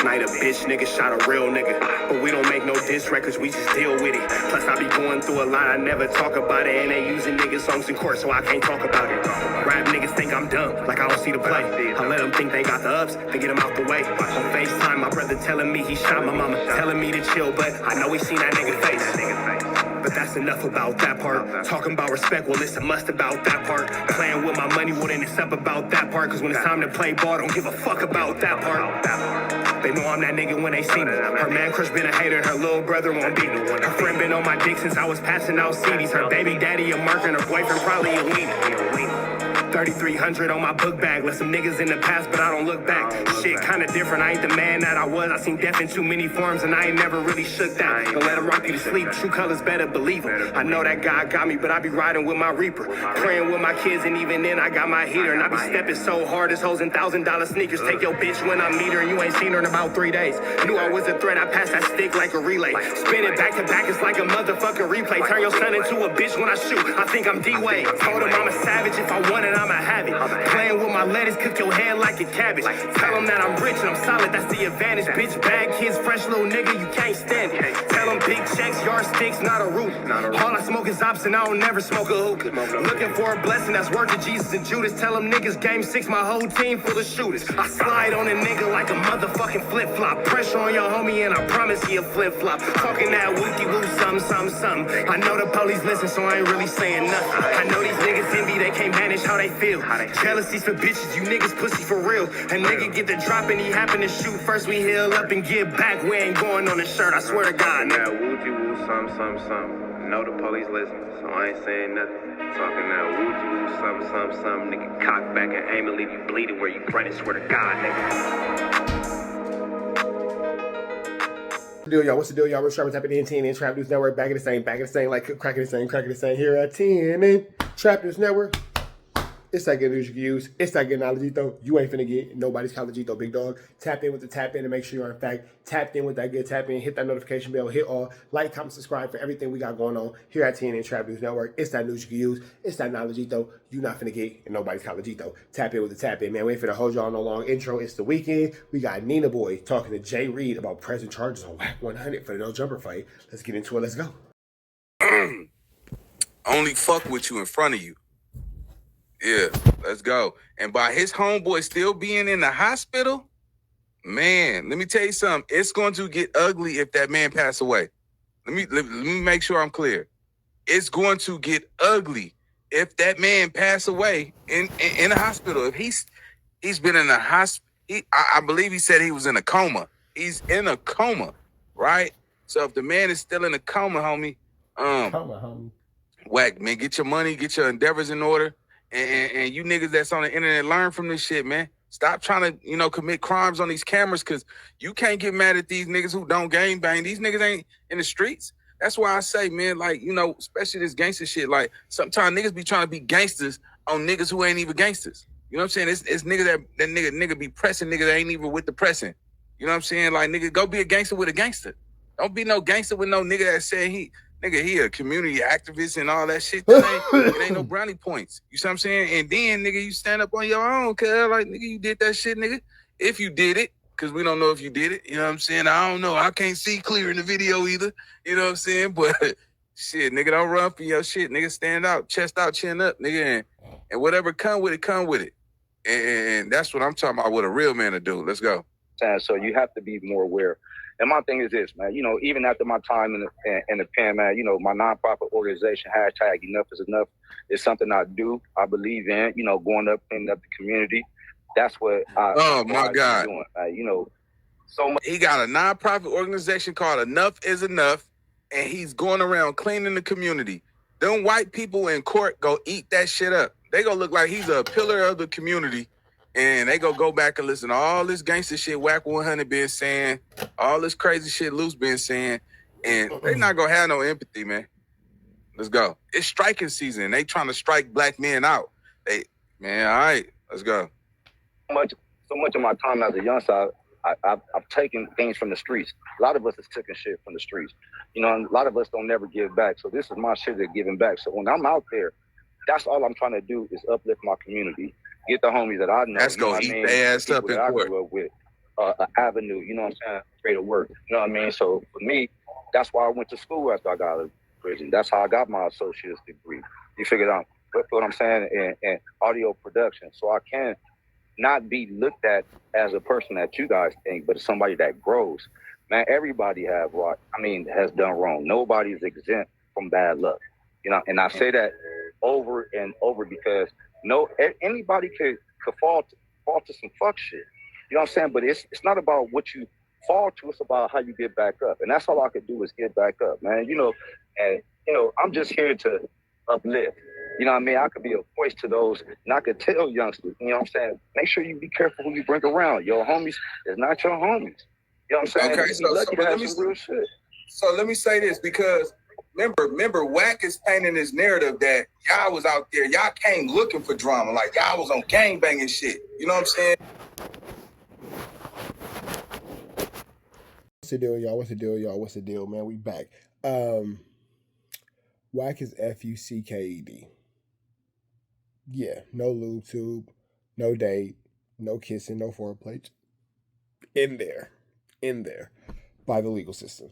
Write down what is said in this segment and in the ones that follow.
Last night a bitch nigga shot a real nigga. But we don't make no diss records, we just deal with it. Plus I be going through a lot, I never talk about it. And they using niggas songs in court, so I can't talk about it. Rap niggas think I'm dumb, like I don't see the play. I let them think they got the ups, then get them out the way. On FaceTime, my brother telling me he shot my mama, telling me to chill, but I know he seen that nigga face. But that's enough about that part. Talking about respect, well, it's a must about that part. Playing with my money, well, then it's up about that part. Cause when it's time to play ball, don't give a fuck about that part. They know I'm that nigga when they see me. Her man crush been a hater, and her little brother won't beat me. Her friend been on my dick since I was passing out CDs. Her baby daddy a mark and her boyfriend probably a weenie. 3,300 on my book bag. Left some niggas in the past, but I don't look back. Shit kinda different, I ain't the man that I was. I seen death in too many forms, and I ain't never really shook that. Don't let him rock you to sleep, true colors better believe him. I know that God got me, but I be riding with my reaper. Praying with my kids, and even then I got my heater. And I be stepping so hard, as hoes in $1,000 sneakers. Take your bitch when I meet her, and you ain't seen her in about 3 days. Knew I was a threat, I passed that stick like a relay. Spin it back to back, it's like a motherfucking replay. Turn your son into a bitch when I shoot, I think I'm D-Wade. Told him I'm a savage, if I want it, I'ma have it. Playing with my lettuce, cook your head like a cabbage. Tell them that I'm rich and I'm solid, that's the advantage. Bitch, bad kids, fresh little nigga, you can't stand it. Tell them big checks, yardsticks, not a roof. All I smoke is ops and I don't never smoke a hookah. Looking for a blessing that's worth it, Jesus and Judas. Tell them niggas game 6, my whole team full of shooters. I slide on a nigga like a motherfucking flip-flop. Pressure on your homie and I promise he a flip-flop. Talking that wookie-woo, something. I know the police listen, so I ain't really saying nothing. I know these niggas envy, they can't manage how they feel. Jealousy's for bitches, you niggas pussy for real. A nigga get the drop and he happen to shoot. First we heal up and get back. We ain't going on the shirt, I swear to God. That woogie-woo, something. Know the police listen, so I ain't saying nothing. Talking that woogie-woo, something. Nigga cock back and aim and leave you bleeding where you running, swear to God, nigga. What's the deal, y'all? What's the deal, y'all? We're Trappers happening in TNN Trap News Network. Back in the same, like cracking the same here at TNN Trap News Network. It's that good news you can use. It's that good knowledge, though. You ain't finna get nobody's college, though, big dog. Tap in with the tap in and make sure you're in fact tapped in with that good tap in. Hit that notification bell. Hit all. Like, comment, subscribe for everything we got going on here at TNN Trap News Network. It's that news you can use. It's that knowledge, though. You not finna get nobody's college, though. Tap in with the tap in, man. We ain't finna hold y'all no long intro. It's the weekend. We got Nina Boy talking to Jay Reed about pressing charges on WACK-100 for the no jumper fight. Let's get into it. Let's go. Only fuck with you in front of you. Yeah, let's go. And by his homeboy still being in the hospital, man, let me tell you something. It's going to get ugly if that man pass away. Let me make sure I'm clear. It's going to get ugly if that man pass away in the hospital. If he's been in a hospital, I believe he said he was in a coma. He's in a coma, right? So if the man is still in a coma, homie, Wack, man, get your money, get your endeavors in order. And you niggas that's on the internet, learn from this shit, man. Stop trying to, commit crimes on these cameras, because you can't get mad at these niggas who don't gang bang. These niggas ain't in the streets. That's why I say, man, like, especially this gangster shit, like, sometimes niggas be trying to be gangsters on niggas who ain't even gangsters. You know what I'm saying? It's niggas that nigga be pressing niggas that ain't even with the pressing. You know what I'm saying? Like, nigga, go be a gangster with a gangster. Don't be no gangster with no nigga that say he a community activist and all that shit. It ain't no brownie points. You see what I'm saying? And then, nigga, you stand up on your own, cuz, like, nigga, you did that shit, nigga. If you did it, because we don't know if you did it. You know what I'm saying? I don't know. I can't see clear in the video either. You know what I'm saying? But, shit, nigga, don't run for your shit. Nigga, stand out, chest out, chin up, nigga. And whatever come with it, come with it. And that's what I'm talking about, what a real man to do. Let's go. So you have to be more aware. And my thing is this, man, even after my time in the pen, man, my nonprofit organization, hashtag Enough is Enough, is something I do. I believe in, going up, cleaning up the community. That's what my God. Doing. So much. He got a nonprofit organization called Enough is Enough, and he's going around cleaning the community. Them white people in court go eat that shit up. They gonna look like he's a pillar of the community. And they go back and listen to all this gangster shit WACK-100 been saying, all this crazy shit Loose been saying, and they not gonna have no empathy, man. Let's go. It's striking season. They trying to strike black men out. All right, let's go. So much of my time as a youngster, I've taken things from the streets. A lot of us has taken shit from the streets. And a lot of us don't never give back. So this is my shit that's giving back. So when I'm out there, that's all I'm trying to do is uplift my community. Get the homies that I know. Let's go eat their ass up in court. With. an avenue, you know what I'm saying, way to work. You know what I mean? So for me, that's why I went to school after I got out of prison. That's how I got my associate's degree. You figured out what I'm saying in audio production. So I can not be looked at as a person that you guys think, but somebody that grows. Man, everybody has done wrong. Nobody's exempt from bad luck. You know, and I say that over and over because anybody could fall to some fuck shit. You know what I'm saying? But it's not about what you fall to, it's about how you get back up. And that's all I could do is get back up, man. I'm just here to uplift. You know what I mean? I could be a voice to those, and I could tell youngsters, you know what I'm saying? Make sure you be careful who you bring around. Your homies is not your homies. You know what I'm saying? Okay, so let me say this, because remember, WACK is painting this narrative that y'all was out there, y'all came looking for drama, like y'all was on gangbanging shit. You know what I'm saying? What's the deal, y'all? What's the deal, man? We back. WACK is FUCKED. Yeah, no lube tube, no date, no kissing, no foreplay. In there, by the legal system.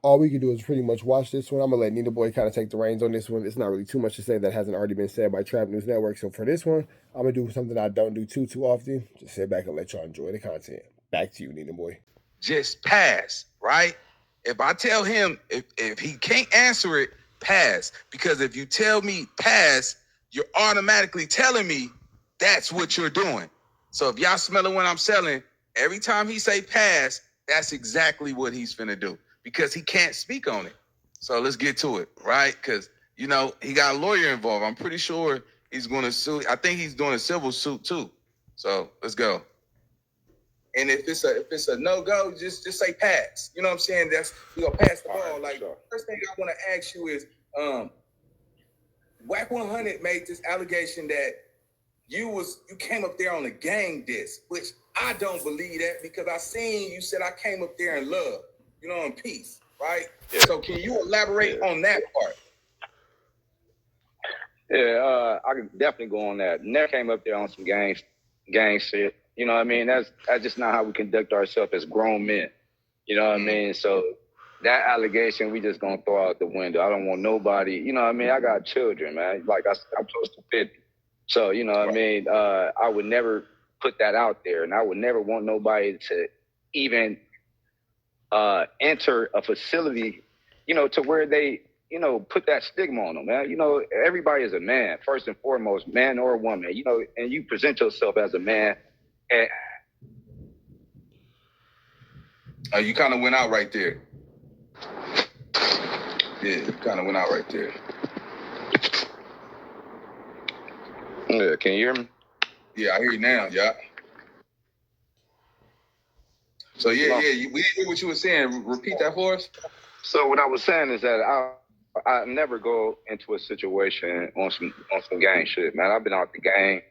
All we can do is pretty much watch this one. I'm going to let Nina Boy kind of take the reins on this one. It's not really too much to say that hasn't already been said by Trap News Network. So for this one, I'm going to do something I don't do too often. Just sit back and let y'all enjoy the content. Back to you, Nina Boy. Just pass, right? If I tell him, if he can't answer it, pass. Because if you tell me pass, you're automatically telling me that's what you're doing. So if y'all smelling what I'm selling, every time he say pass, that's exactly what he's finna do. Because he can't speak on it. So let's get to it, right? Because, he got a lawyer involved. I'm pretty sure he's going to sue. I think he's doing a civil suit too. So let's go. And if it's a no-go, just say pass. You know what I'm saying? We're going to pass the ball. Like, first thing I want to ask you is, WACK-100 made this allegation that you came up there on a gang disc, which I don't believe that, because I seen you said I came up there in love, in peace, right? Yeah. So can you elaborate on that part? Yeah, I can definitely go on that. Never came up there on some gang shit. You know what I mean? That's just not how we conduct ourselves as grown men. You know what I mean? So that allegation, we just gonna throw out the window. I don't want nobody, you know what I mean? I got children, man. Like I'm close to 50. So, you know what I mean? I would never put that out there, and I would never want nobody to even enter a facility, to where they, put that stigma on them, man. Everybody is a man, first and foremost, man or woman, and you present yourself as a man. And you kind of went out right there. Yeah, you kind of went out right there. Yeah, can you hear me? Yeah, I hear you now, yeah. So we didn't hear what you were saying. Repeat that for us. So what I was saying is that I never go into a situation on some gang shit, man. I've been out the gang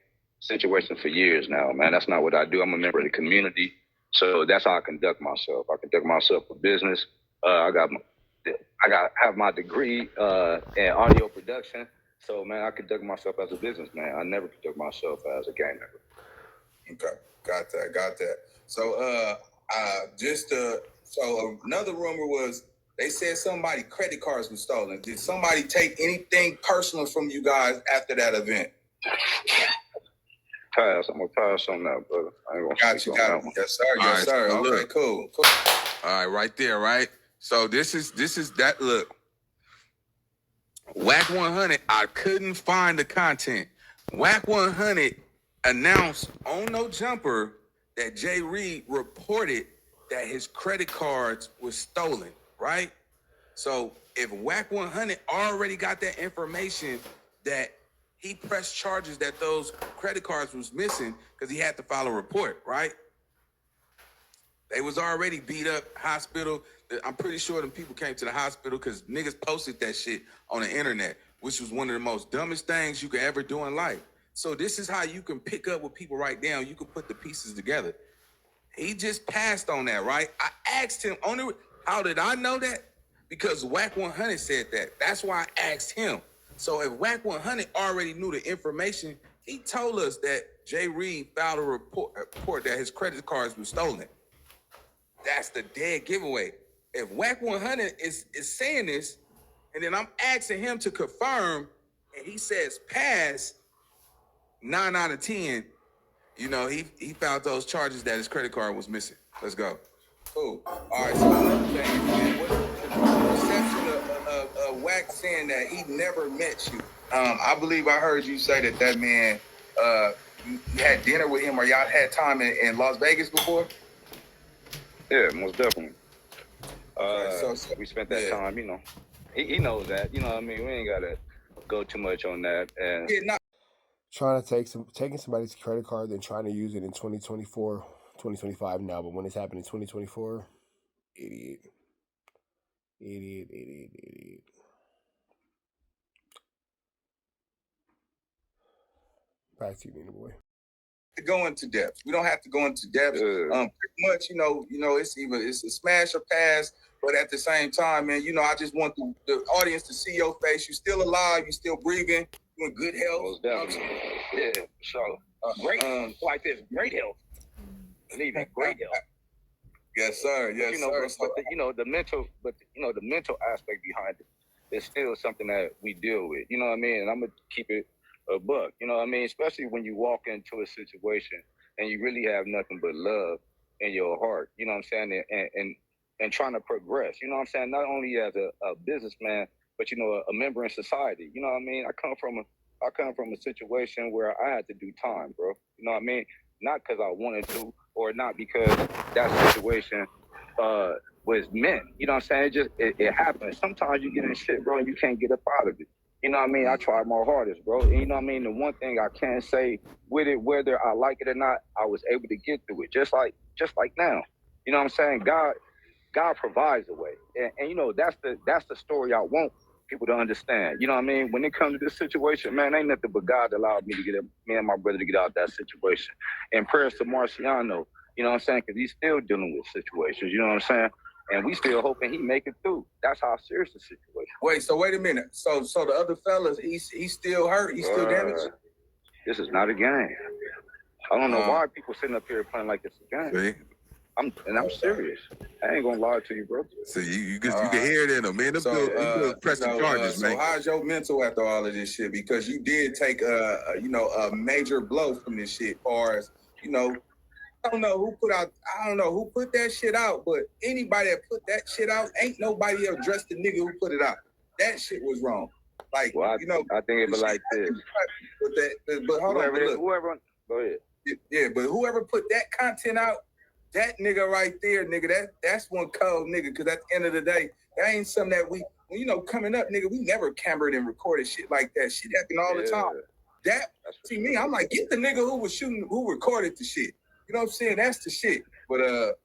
situation for years now, man. That's not what I do. I'm a member of the community, so that's how I conduct myself. I conduct myself for business. I have my degree in audio production, so man, I conduct myself as a businessman. I never conduct myself as a gang member. Okay, got that. So so another rumor was, they said somebody credit cards were stolen. Did somebody take anything personal from you guys after that event? I'm gonna pass on that, brother. I ain't gonna speak on that one. Yes, sir. Yes, sir. So okay, cool. All right, right there, right? So this is that. Look, WACK-100, I couldn't find the content. WACK-100 announced on No Jumper that Jay Reed reported that his credit cards were stolen, right? So if WACK-100 already got that information, that he pressed charges that those credit cards was missing because he had to file a report, right? They was already beat up, hospital. I'm pretty sure them people came to the hospital because niggas posted that shit on the internet, which was one of the most dumbest things you could ever do in life. So this is how you can pick up what people write down. You can put the pieces together. He just passed on that, right? I asked him, how did I know that? Because WACK-100 said that. That's why I asked him. So if WACK-100 already knew the information, He told us that Jay Reed filed a report that his credit cards were stolen. That's the dead giveaway. If WACK-100 is saying this, and then I'm asking him to confirm, and he says pass 9 out of 10, you know, he found those charges that his credit card was missing. Let's go. Cool. All right, so another thing, man, what's the perception of WACK saying that he never met you? I believe I heard you say that man, you had dinner with him, or y'all had time in Las Vegas before? Yeah, most definitely. So we spent that time, you know. He knows that, you know what I mean? We ain't got to go too much on that. And trying to taking somebody's credit card and trying to use it in 2024, 2025 now, but when it's happening in 2024, idiot. Back to you, Nina boy. To go into depth. We don't have to go into depth. Pretty much, you know, it's a smash or pass, but at the same time, man, you know, I just want the audience to see your face. You're still alive, you're still breathing, you're in good health. Most definitely. Yeah, so great, like this, great health. Believe it, great health. Yes, sir. Yes, you know, sir. But the mental aspect behind it is still something that we deal with. You know what I mean? And I'm gonna keep it a buck. You know what I mean? Especially when you walk into a situation and you really have nothing but love in your heart. You know what I'm saying? And trying to progress. You know what I'm saying? Not only as a businessman, but you know, a member in society. You know what I mean? I come from a situation where I had to do time, bro. You know what I mean? Not because I wanted to, or not because that situation was meant. You know what I'm saying? It happens. Sometimes you get in shit, bro, and you can't get up out of it. You know what I mean? I tried my hardest, bro. And you know what I mean? The one thing I can say with it, whether I like it or not, I was able to get through it. Just like now. You know what I'm saying? God provides a way. And you know, that's the story I want people to understand. You know what I mean? When it comes to this situation, man, ain't nothing but God allowed me and my brother to get out of that situation. And prayers to Marciano, you know what I'm saying? Because he's still dealing with situations, you know what I'm saying? And we still hoping he make it through. That's how serious the situation. Wait a minute. So the other fellas, he's still hurt? He's still damaged? This is not a game. I don't know why people sitting up here playing like it's a game. See? I'm serious. I ain't gonna lie to you, bro. So you can hear it in them, man. So pressing charges, man. So how's your mental after all of this shit? Because you did take a major blow from this shit. Far as you know, I don't know who put that shit out, but anybody that put that shit out, ain't nobody addressed the nigga who put it out. That shit was wrong. Like, well, I think it was like this. But hold on, whoever, go ahead. Yeah, but whoever put that content out, that nigga right there, nigga, that's one cold nigga. Because at the end of the day, that ain't something that we, coming up, nigga, we never camered and recorded shit like that. Shit happened all the time. See me, I'm like, get the nigga who was shooting, who recorded the shit. You know what I'm saying? That's the shit. But the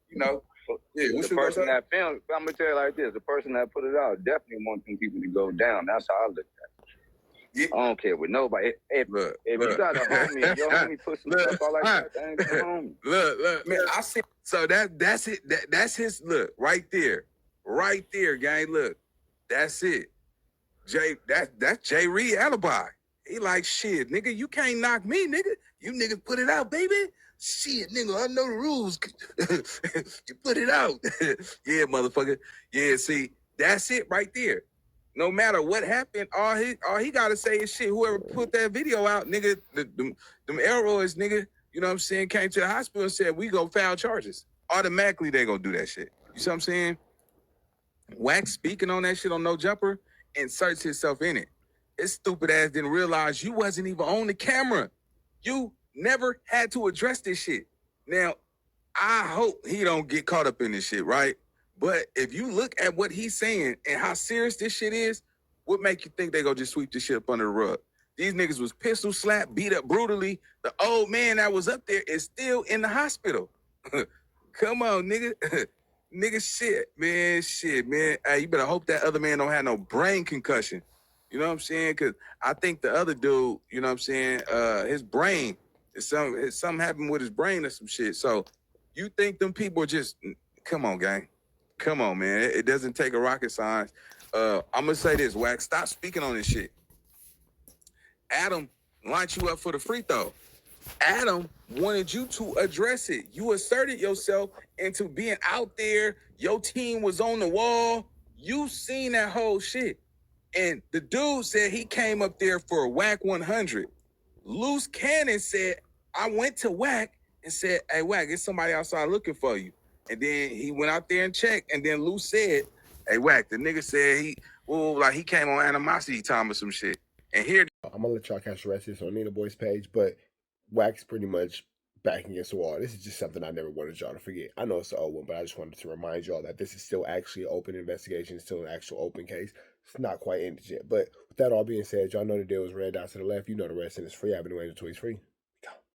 person that filmed, I'm gonna tell you like this: the person that put it out definitely wants them people to go down. That's how I look at it. Yeah. I don't care with nobody. If you got a homie, if your homie put some stuff out like that ain't the homie. Look, man, I see. So that's it. That's his look right there, gang. Look, that's it. That's Jay Reed alibi. He like, shit, nigga, you can't knock me, nigga. You niggas put it out, baby. Shit, nigga, I know the rules. You put it out. Yeah, motherfucker. Yeah, see, that's it right there. No matter what happened, all he gotta say is shit. Whoever put that video out, nigga, them Elroys, nigga, you know what I'm saying, came to the hospital and said, we gonna file charges. Automatically, they gonna do that shit. You see what I'm saying? Wax speaking on that shit on No Jumper, inserts himself in it. His stupid ass didn't realize you wasn't even on the camera. You never had to address this shit. Now, I hope he don't get caught up in this shit, right? But if you look at what he's saying and how serious this shit is, what make you think they gonna just sweep this shit up under the rug? These niggas was pistol slapped, beat up brutally. The old man that was up there is still in the hospital. Come on, nigga. Nigga, shit, man. Hey, you better hope that other man don't have no brain concussion. You know what I'm saying? Because I think the other dude, you know what I'm saying, his brain, something happened with his brain or some shit. So you think them people just, come on, gang. Come on, man. It doesn't take a rocket science. I'm going to say this, Wax. Stop speaking on this shit. Adam launch you up for the free throw. Adam wanted you to address it. You asserted yourself into being out there. Your team was on the wall. You seen that whole shit. And the dude said he came up there for a WACK-100. Loose Cannon said, I went to WACK and said, hey, WACK, there's somebody outside looking for you. And then he went out there and checked. And then Loose said, hey, WACK, the nigga said he came on animosity time or some shit. And here, I'm gonna let y'all catch the rest of this on Nina Boy's page, but WACK's pretty much back against the wall. This is just something I never wanted y'all to forget. I know it's an old one, but I just wanted to remind y'all that this is still actually an open investigation. It's still an actual open case. It's not quite ended yet. But with that all being said, y'all know the deal is red dots to the left. You know the rest, and it's free. Avenue Angel Tweets free.